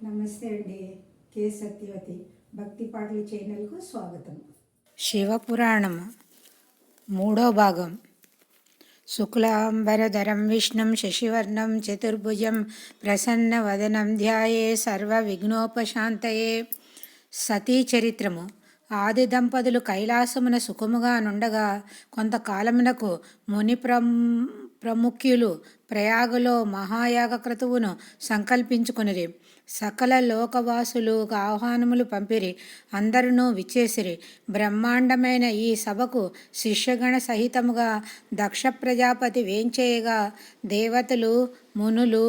నమస్తే అండి. కే సత్యవతి భక్తి పాటల ఛానల్కు స్వాగతం. శివపురాణము మూడో భాగం. శుక్లాంబరధరం విష్ణుం శశివర్ణం చతుర్భుజం ప్రసన్నవదనం ధ్యాయే సర్వ విఘ్నోపశాంతయే. సతీ చరిత్రము. ఆది దంపతులు కైలాసమున సుఖముగా నుండగా కొంతకాలమునకు ముని ప్రముఖ్యులు ప్రయాగలో మహాయాగ క్రతువును సంకల్పించుకునిరి. సకల లోకవాసులు ఆహ్వానములు పంపిరి. అందరూ విచ్చేసిరి. బ్రహ్మాండమైన ఈ సభకు శిష్యగణ సహితముగా దక్ష ప్రజాపతి వేంచేయగా దేవతలు మునులు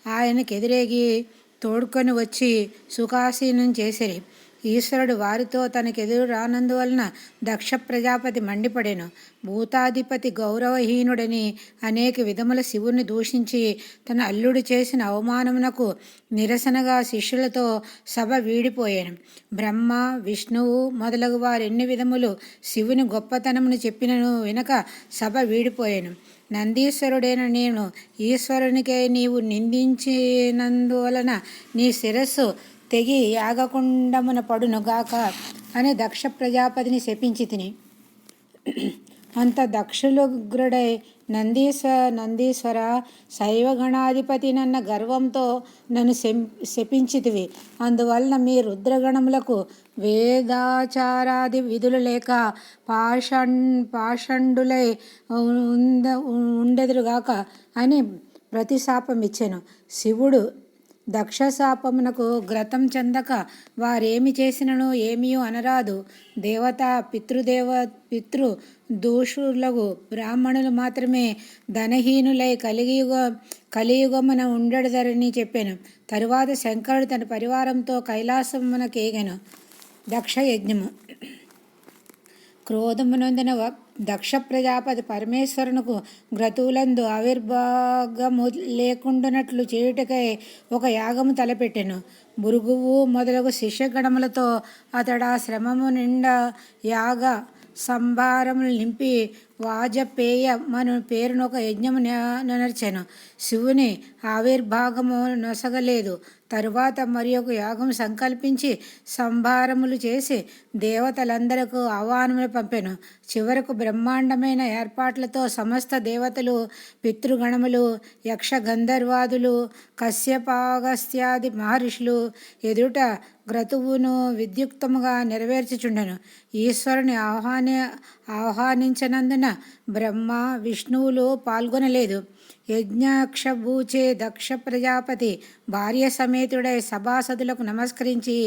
ఆయనకెదిరేగి తోడుకొని వచ్చి సుఖాసీనం చేసిరి. ఈశ్వరుడు వారితో తనకెదురు రానందువలన దక్ష ప్రజాపతి మండిపడెను. భూతాధిపతి గౌరవహీనుడని అనేక విధముల శివుని దూషించి తన అల్లుడు చేసిన అవమానమునకు నిరసనగా శిష్యులతో సభ వీడిపోయాను. బ్రహ్మ విష్ణువు మొదలగు వారు ఎన్ని విధములు శివుని గొప్పతనమును చెప్పినను వినక సభ వీడిపోయాను. నందీశ్వరుడైన నేను ఈశ్వరునికే నీవు నిందించినందువలన నీ శిరస్సు తెగి యాగకుండమున పడును గాక అని దక్ష ప్రజాపతిని శపించి తిని. అంత దక్షులుగ్రుడై నందీశ్వర శైవగణాధిపతి నన్న గర్వంతో నన్ను శపించితివి. అందువలన మీ రుద్రగణములకు వేదాచారాది విధులు లేక పాషండులై ఉండెదురుగాక అని ప్రతిశాపమిచ్చెను. శివుడు దక్షశాపమునకు గ్రతం చెందక వారేమి చేసినను ఏమీ అనరాదు. దేవత పితృ దోషులకు బ్రాహ్మణులు మాత్రమే ధనహీనులై కలియుగమున ఉండెదరని చెప్పాను. తరువాత శంకరుడు తన పరివారంతో కైలాసమునకేగెను. దక్ష యజ్ఞము. క్రోధమునందిన దక్ష ప్రజాపతి పరమేశ్వరునకు గ్రతువులందు ఆవిర్భాగము లేకుండానట్లు చేయుటకై ఒక యాగము తలపెట్టెను. భృగువు మొదలగు శిష్యగణములతో అతడు ఆ శ్రమము నిండా యాగ సంభారములు నింపి వాజపేయ మను పేరునొక యజ్ఞము ననర్చెను. శివుని ఆవిర్భాగము నొసగలేదు. తరువాత మరి ఒక యాగం సంకల్పించి సంభారములు చేసి దేవతలందరకు ఆహ్వానములు పంపెను. చివరకు బ్రహ్మాండమైన ఏర్పాట్లతో సమస్త దేవతలు, పితృగణములు, యక్ష గంధర్వాదులు, కశ్యపాగస్త్యాది మహర్షులు ఎదుట క్రతువును విద్యుక్తముగా నెరవేర్చుచుండెను. ఈశ్వరుని ఆహ్వానించనందున బ్రహ్మ విష్ణువులు పాల్గొనలేదు. యజ్ఞాక్షభూచే దక్ష ప్రజాపతి భార్య సమేతుడై సభాసదులకు నమస్కరించి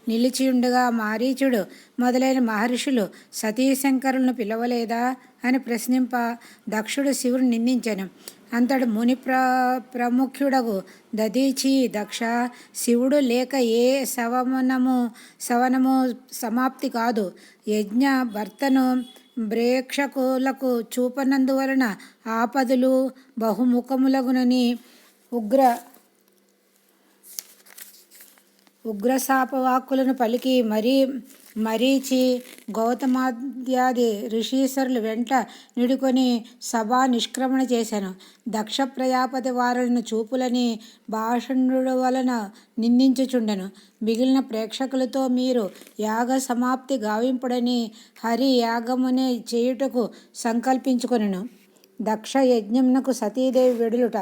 నిలిచియుండగా మారీచుడు మొదలైన మహర్షులు సతీశంకరులను పిలవలేదా అని ప్రశ్నింప దక్షుడు శివుని నిందించెను. అంతడు ముని ప్రముఖ్యుడగు దధీచి దక్ష, శివుడు లేక ఏ సవనము సమాప్తి కాదు. యజ్ఞ భర్తను ప్రేక్షకులకు చూపనందువలన ఆపదలు బహుముఖములగునని ఉగ్రశాపవాక్కులను పలికి మరీచి గౌతమాద్యాది ఋషీశ్వరులు వెంట నిడుకొని సభా నిష్క్రమణ చేశాను. దక్ష ప్రజాపతి వారులను చూపులని భాషణుడు వలన నిందించుచుండెను. మిగిలిన ప్రేక్షకులతో మీరు యాగ సమాప్తి గావింపుడని హరి యాగమునే చేయుటకు సంకల్పించుకొనెను. దక్ష యజ్ఞమునకు సతీదేవి వెడులుట.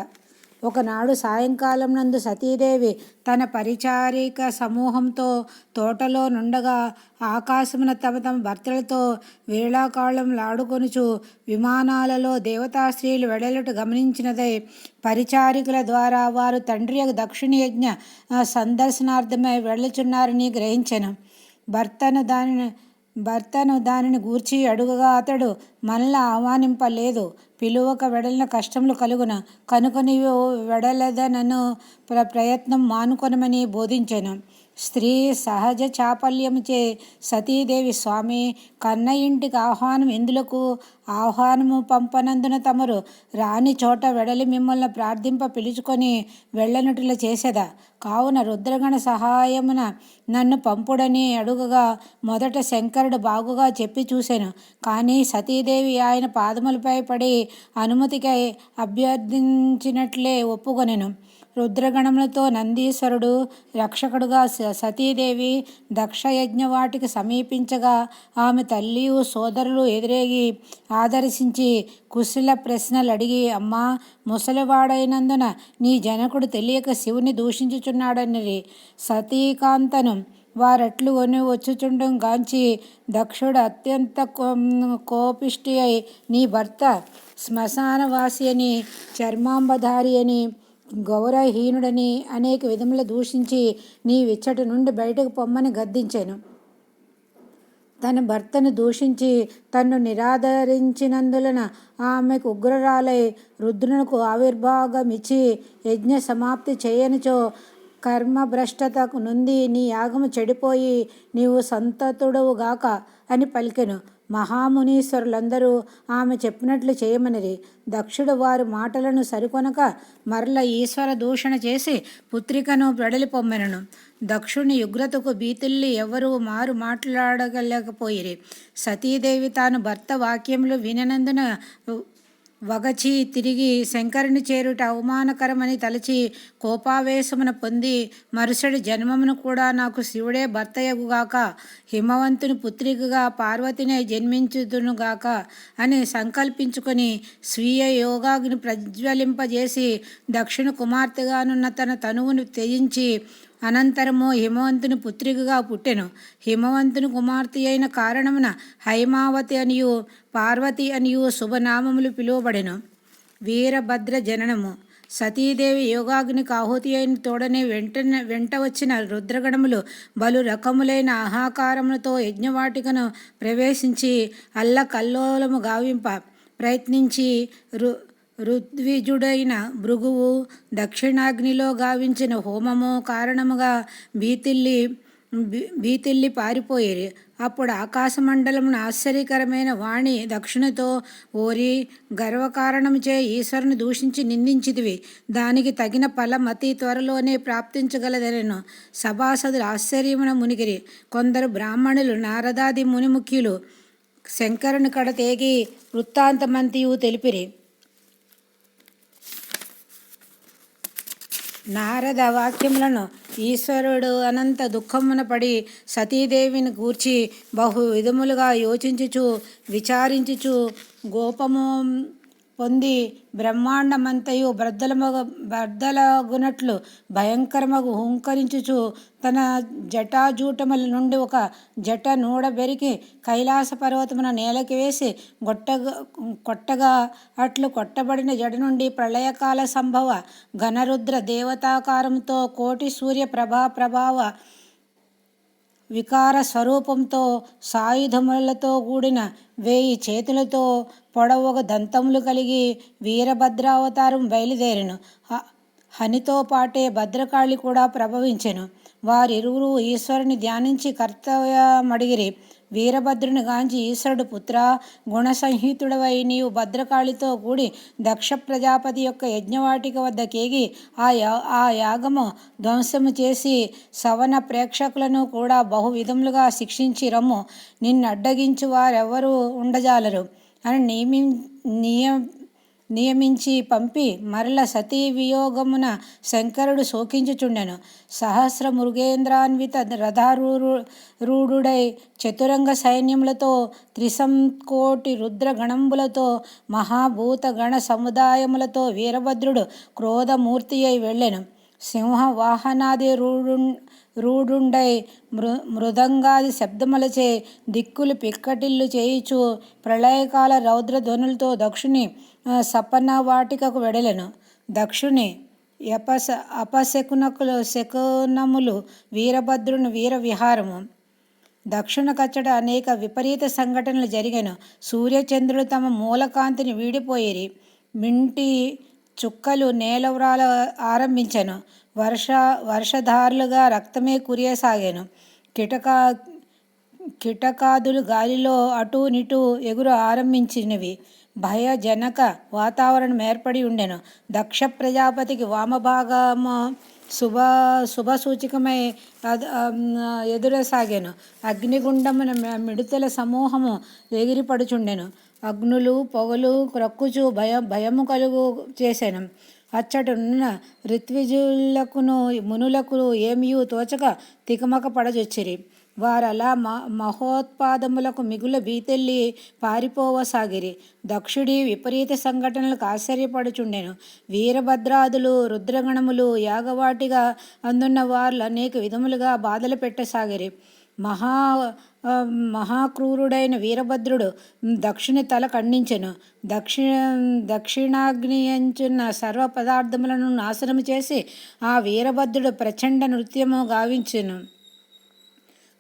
ఒకనాడు సాయంకాలం నందు సతీదేవి తన పరిచారిక సమూహంతో తోటలో నుండగా ఆకాశమున తమ భర్తలతో వేళాకాళంలాడుకొనుచు విమానాలలో దేవతా స్త్రీలు వెడలుట గమనించినదై పరిచారికుల ద్వారా వారు తండ్రి యొక్క దక్షిణ యజ్ఞ సందర్శనార్థమై వెళ్ళుచున్నారని గ్రహించెను. భర్తను దానిని గూర్చి అడుగగా అతడు మనల్ని ఆహ్వానింపలేదు, పిలువక వెడలిన కష్టములు కలుగున కనుక నీవు వెడలదనను ప్రయత్నం మానుకొనమని బోధించెను. స్త్రీ సహజ చాపల్యముచే సతీదేవి స్వామి కన్న ఇంటికి ఆహ్వానం ఎందులకు? ఆహ్వానము పంపనందున తమరు రాని చోట వెడలి మిమ్మల్ని ప్రార్థింప పిలుచుకొని వెళ్ళనుటిలా చేసేదా? కావున రుద్రగణ సహాయమున నన్ను పంపుడని అడుగగా మొదట శంకరుడు బాగుగా చెప్పి చూశాను. కానీ సతీదేవి ఆయన పాదములపై పడి అనుమతికై అభ్యర్థించినట్లే ఒప్పుకొనెను. రుద్రగణములతో నందీశ్వరుడు రక్షకుడుగా సతీదేవి దక్షయజ్ఞవాటికి సమీపించగా ఆమె తల్లియు సోదరులు ఎదురేగి ఆదర్శించి కుశల ప్రశ్నలు అడిగి, అమ్మా, ముసలివాడైనందున నీ జనకుడు తెలియక శివుని దూషించుచున్నాడనిరి. సతీకాంతను వారట్లు కొని వచ్చుచుండం గాంచి దక్షుడు అత్యంత కోపిష్టి అయి, నీ భర్త శ్మశానవాసి అని, చర్మాంబధారి అని, గౌరవహీనుడని అనేక విధముల దూషించి నీవిచ్చటి నుండి బయటకు పొమ్మని గద్దించాను. తన భర్తను దూషించి తన్ను నిరాదరించినందులన ఆమెకు ఉగ్రరాలై రుద్రునకు ఆవిర్భాగమిచ్చి యజ్ఞ సమాప్తి చేయనిచో కర్మభ్రష్టతకు నుండి నీ యాగము చెడిపోయి నీవు సంతతుడవుగాక అని పలికెను. మహామునీశ్వరులందరూ ఆమె చెప్పినట్లు చేయమనిరి. దక్షుడు వారి మాటలను సరికొనక మరల ఈశ్వర దూషణ చేసి పుత్రికను వెడలిపొమ్మెనను. దక్షుని ఉగ్రతకు భీతిల్లి ఎవరూ మారు మాట్లాడగలేకపోయిరి. సతీదేవి తాను భర్త వాక్యములు విననందున వగచి తిరిగి శంకరుని చేరుట అవమానకరమని తలచి కోపావేశమున పొంది, మరుసటి జన్మమును కూడా నాకు శివుడే భర్తయగుగాక, హిమవంతుని పుత్రికగా పార్వతినే జన్మించుదునుగాక అని సంకల్పించుకొని స్వీయ యోగాగ్ని ప్రజ్వలింపజేసి దక్షిణ కుమార్తెగానున్న తన తనువును త్యజించి అనంతరము హిమవంతుని పుత్రికగా పుట్టెను. హిమవంతుని కుమార్తె అయిన కారణమున హైమావతి అనియు పార్వతి అనియు శుభనామములు పిలువబడెను. వీరభద్ర జననము. సతీదేవి యోగాగ్నికి ఆహుతి అయిన తోడనే వెంట వచ్చిన రుద్రగణములు బలు రకములైన ఆహాకారములతో యజ్ఞవాటికను ప్రవేశించి అల్లకల్లోలము గావింప ప్రయత్నించి ఋద్విజుడైన భృగువు దక్షిణాగ్నిలో గావించిన హోమము కారణముగా భీతిల్లి పారిపోయేరి. అప్పుడు ఆకాశమండలమున ఆశ్చర్యకరమైన వాణి దక్షిణతో, ఓరి, గర్వకారణముచే ఈశ్వరుని దూషించి నిందించితివి, దానికి తగిన ఫలం అతి త్వరలోనే ప్రాప్తించగలదనెను. సభాసదులు ఆశ్చర్యమున మునిగిరి. కొందరు బ్రాహ్మణులు నారదాది మునిముఖ్యులు శంకరుని కడ తేగి వృత్తాంతమంతియు తెలిపిరి. నారద వాక్యములను ఈశ్వరుడు అనంత దుఃఖమున పడి సతీదేవిని గూర్చి బహు విధములుగా యోచించుచు విచారించుచు గోపము పొంది బ్రహ్మాండమంతయు బద్దలగునట్లు భయంకరమగు హుంకరించుచు తన జటాజూటముల నుండి ఒక జట నూడబెరికి కైలాస పర్వతమున నేలకి వేసి కొట్టగా అట్లు కొట్టబడిన జడ నుండి ప్రళయకాల సంభవ ఘనరుద్ర దేవతాకారంతో కోటి సూర్య ప్రభావ వికార స్వరూపంతో సాయుధములతో కూడిన 1000 చేతులతో పొడవొక దంతములు కలిగి వీరభద్రావతారం బయలుదేరెను. హనితో పాటే భద్రకాళి కూడా ప్రభవించెను. వారిరువురు ఈశ్వరుని ధ్యానించి కర్తవ్యమడిగిరి. వీరభద్రుని గాంచి ఈశ్వరుడు, పుత్ర, గుణసంహితుడవై నీవు భద్రకాళితో కూడి దక్ష ప్రజాపతి యొక్క యజ్ఞవాటిక వద్ద కేగి ఆ యాగము ధ్వంసము చేసి సవన ప్రేక్షకులను కూడా బహు విధములుగా శిక్షించి రమ్ము, నిన్నడ్డగించు వారెవరూ ఉండజాలరు అని నియమించి పంపి మరల సతీ వియోగమున శంకరుడు శోకించుచుండెను. సహస్ర మృగేంద్రాన్విత రథారూఢుడై చతురంగ సైన్యములతో 3,000,000 రుద్రగణంబులతో మహాభూత గణ సముదాయములతో వీరభద్రుడు క్రోధమూర్తి అయి వెళ్ళెను. సింహ వాహనాది రూఢుండై మృదంగాది శబ్దములచే దిక్కులు పిక్కటిల్లు చేయుచు ప్రళయకాల రౌద్ర ధ్వనులతో దక్షుని సపన వాటికకు వెడలెను. దక్షుని శకునములు వీరభద్రుని వీర విహారము. దక్షిణ కచ్చట అనేక విపరీత సంఘటనలు జరిగెను. సూర్యచంద్రులు తమ మూలకాంతిని వీడిపోయిరి. మింటి చుక్కలు నేలవ్రాల ఆరంభించెను. వర్షధారులుగా రక్తమే కురియసాగాను. కిటకాదులు గాలిలో అటూ నిటూ ఎగురు ఆరంభించినవి. భయజనక వాతావరణం ఏర్పడి ఉండెను. దక్ష ప్రజాపతికి వామభాగము శుభసూచకమై ఎదురసాగాను. అగ్నిగుండమున మిడుతల సమూహము ఎగిరిపడుచుండెను. అగ్నులు పొగలు క్రక్కుచు భయము కలుగు చేసెను. అచ్చటనున్న ఋత్విజులకును మునులకు ఏమియూ తోచక తికమక పడజొచ్చిరి. వారలా మహోత్పాదములకు మిగుల భీతెల్లి పారిపోవసాగిరి. దక్షుడి విపరీత సంఘటనలకు ఆశ్చర్యపడుచుండెను. వీరభద్రాదులు రుద్రగణములు యాగవాటిగా అందున్న వారు అనేక విధములుగా బాధలు పెట్టసాగిరి. మహాక్రూరుడైన వీరభద్రుడు దక్షుని తల ఖండించెను. దక్షిణాగ్నియంచున్న సర్వ పదార్థములను నాశనము చేసి ఆ వీరభద్రుడు ప్రచండ నృత్యము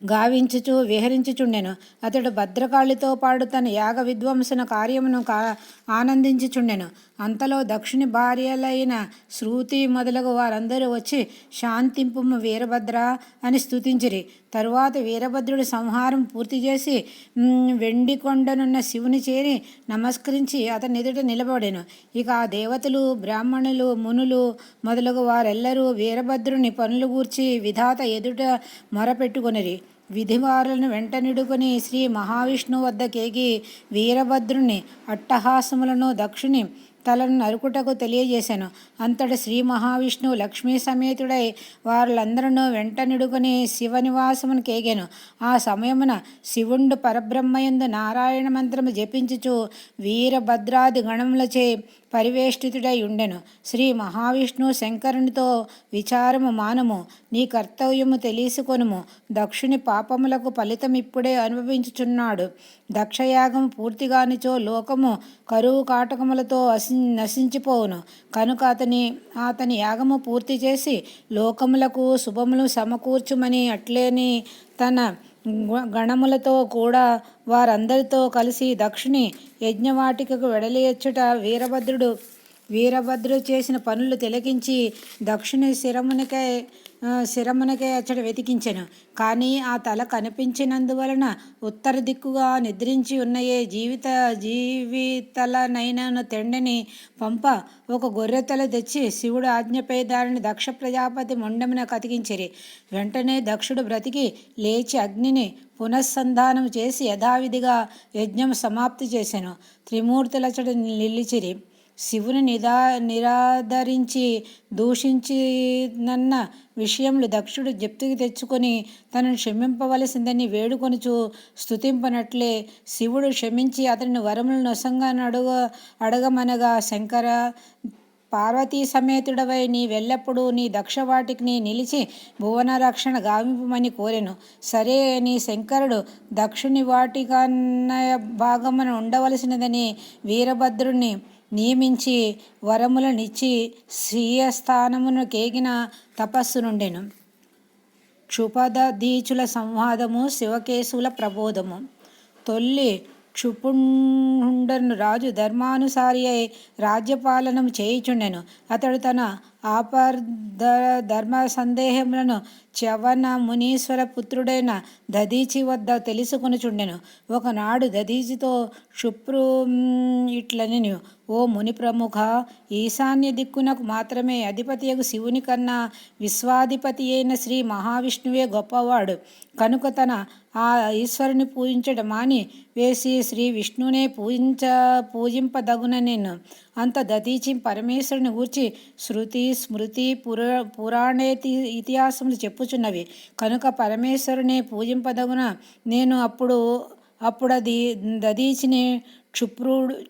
గావించుచు విహరించుచుండెను. అతడు భద్రకాళితో పాటు తన యాగ విధ్వంసన కార్యమును ఆనందించుచుండెను. అంతలో దక్షుని భార్యలైన శృతి మొదలగు వారందరూ వచ్చి శాంతింపుము వీరభద్ర అని స్తుతించిరి. తరువాత వీరభద్రుడి సంహారం పూర్తి చేసి వెండికొండనున్న శివుని చేరి నమస్కరించి అతని ఎదుట నిలబడెను. ఇక ఆ దేవతలు, బ్రాహ్మణులు, మునులు మొదలగు వారెల్లరూ వీరభద్రుని పనులు గూర్చి విధాత ఎదుట మొరపెట్టుకొనిరి. విధివారులను వెంటనిడుకొని శ్రీ మహావిష్ణువు వద్దకేగి వీరభద్రుని అట్టహాసములను దక్షుని తలను నరుకుటకు తెలియజేశాను. అంతట శ్రీ మహావిష్ణువు లక్ష్మీ సమేతుడై వారులందరూ వెంటనిడుకొని శివనివాసమును కేగాను. ఆ సమయమున శివుండు పరబ్రహ్మయందు నారాయణ మంత్రము జపించుచు వీరభద్రాది గణములచే పరివేష్టితుడై ఉండెను. శ్రీ మహావిష్ణువు శంకరునితో విచారము మానము, నీ కర్తవ్యము తెలుసుకొనుము. దక్షుని పాపములకు ఫలితం ఇప్పుడే అనుభవించుచున్నాడు. దక్షయాగము పూర్తిగానిచో లోకము కరువు కాటకములతో నశించిపోవును. కనుక అతని యాగము పూర్తి చేసి లోకములకు శుభములు సమకూర్చుమని అట్లేని తన గణములతో కూడా వారందరితో కలిసి దక్షుని యజ్ఞవాటికకు వెడలియచ్చుట వీరభద్రుడు చేసిన పనులు తిలకించి దక్షుని శిరమునకే అచ్చట వెతికించెను. కానీ ఆ తల కనిపించినందువలన ఉత్తర దిక్కుగా నిద్రించి ఉన్నయే జీవితలనైనను తెండని పంప ఒక గొర్రెతల తెచ్చి శివుడు ఆజ్ఞపై దానిని దక్ష ప్రజాపతి మొండమున కతికించిరి. వెంటనే దక్షుడు బ్రతికి లేచి అగ్నిని పునఃసంధానం చేసి యథావిధిగా యజ్ఞం సమాప్తి చేసెను. త్రిమూర్తులచట నిలిచిరి. శివుని నిరాదరించి దూషించినన్న విషయములు దక్షుడు జప్తికి తెచ్చుకొని తనను క్షమింపవలసిందని వేడుకొనుచు స్తుతింపనట్లే శివుడు క్షమించి అతని వరములు నొసంగని అడగమనగా, శంకర, పార్వతీ సమేతుడవై నీవెల్లప్పుడూ నీ దక్షవాటికి నిలిచి భువన రక్షణ గావింపమని కోరెను. సరే అని శంకరుడు దక్షుని వాటికన్న భాగమున ఉండవలసినదని వీరభద్రుణ్ణి నియమించి వరములనిచ్చి స్వీయ స్థానమును కేగిన తపస్సు నుండెను. క్షుపదీచుల సంవాదము, శివకేశవుల ప్రబోధము. తొల్లి క్షుపుండను రాజు ధర్మానుసారి అయి రాజ్యపాలనము చేయుచుండెను. అతడు తన ధర్మ సందేహములను చ్యవన మునీశ్వర పుత్రుడైన దధీచి వద్ద తెలుసుకొనుచుండెను. ఒకనాడు దధీచితో క్షుప్రు ఇట్లనెను, ఓ ముని ప్రముఖ, ఈశాన్య దిక్కునకు మాత్రమే అధిపతియగు శివుని కన్నా విశ్వాధిపతి అయిన శ్రీ మహావిష్ణువే గొప్పవాడు. కనుక తన ఆ ఈశ్వరుని పూజించడం మాని వేసి శ్రీ విష్ణునే పూజింపదగుననెను. అంత దధీచి పరమేశ్వరుని గూర్చి శృతి, స్మృతి, పురాణేతి ఇతిహాసములు చెప్పుచున్నవి. కనుక పరమేశ్వరునే పూజింపదగున. నేను అప్పుడది దధీచిని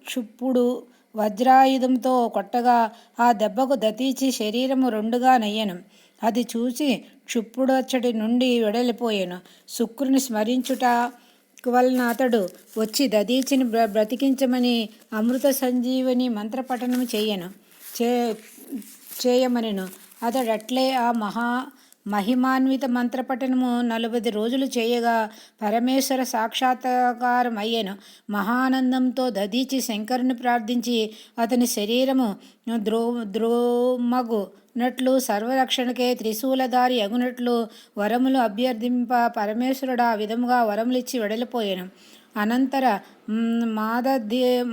క్షుప్పుడు వజ్రాయుధంతో కొట్టగా ఆ దెబ్బకు దధీచి శరీరము రెండుగా నయ్యను. అది చూసి క్షుప్పుడు అచ్చటి నుండి వెడలిపోయాను. శుక్రుని స్మరించుట వలన అతడు వచ్చి దధీచిని బ్రతికించమని అమృత సంజీవని మంత్రపఠనం చేయమనెను. అతడు అట్లే ఆ మహిమాన్విత మంత్రపఠనము 40 రోజులు చేయగా పరమేశ్వర సాక్షాత్కారం అయ్యెను. మహానందంతో దధీచి శంకరుని ప్రార్థించి అతని శరీరము ద్రోమగునట్లు సర్వరక్షణకే త్రిశూలధారి అగునట్లు వరములు అభ్యర్థింప పరమేశ్వరుడు ఆ విధముగా వరములిచ్చి వెడలిపోయాను. అనంతర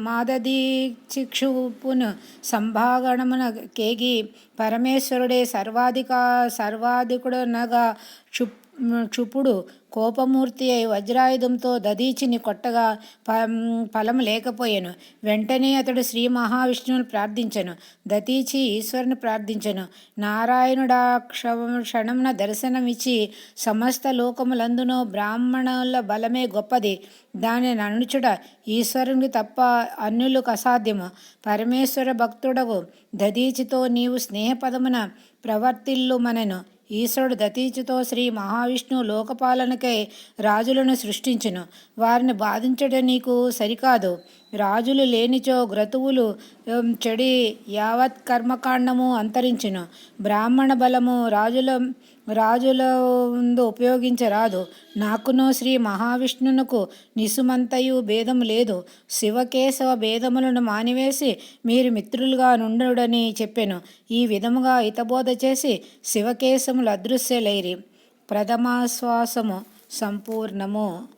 మాదదీక్షిక్షుపును సంభాగణమున కేగి పరమేశ్వరుడే సర్వాధికుడనగా క్షుపుడు కోపమూర్తి అయి వజ్రాయుధంతో దధీచిని కొట్టగా ఫలము లేకపోయాను. వెంటనే అతడు శ్రీ మహావిష్ణువుని ప్రార్థించెను. దధీచి ఈశ్వరుని ప్రార్థించెను. నారాయణుడా క్షణమున దర్శనమిచ్చి సమస్త లోకములందునో బ్రాహ్మణుల బలమే గొప్పది, దానిని అనుచుడ ఈశ్వరునికి తప్ప అన్యులకు అసాధ్యము. పరమేశ్వర భక్తుడగు దధీచితో నీవు స్నేహపదమున ప్రవర్తిల్లుమనెను. ఈశ్వరుడు దధీచితో శ్రీ మహావిష్ణువు లోకపాలనకై రాజులను సృష్టించును. వారిని బాధించడం నీకు సరికాదు. రాజులు లేనిచో క్రతువులు చెడి యావత్ కర్మకాండము అంతరించును. బ్రాహ్మణ బలము రాజుల ఉపయోగించరాదు. నాకును శ్రీ మహావిష్ణువునకు నిసుమంతయు భేదము లేదు. శివకేశవ భేదములను మానివేసి మీరు మిత్రులుగా నుండుడని చెప్పెను. ఈ విధముగా హితబోధ చేసి శివకేశములు అదృశ్యలైరి. ప్రథమాశ్వాసము సంపూర్ణము.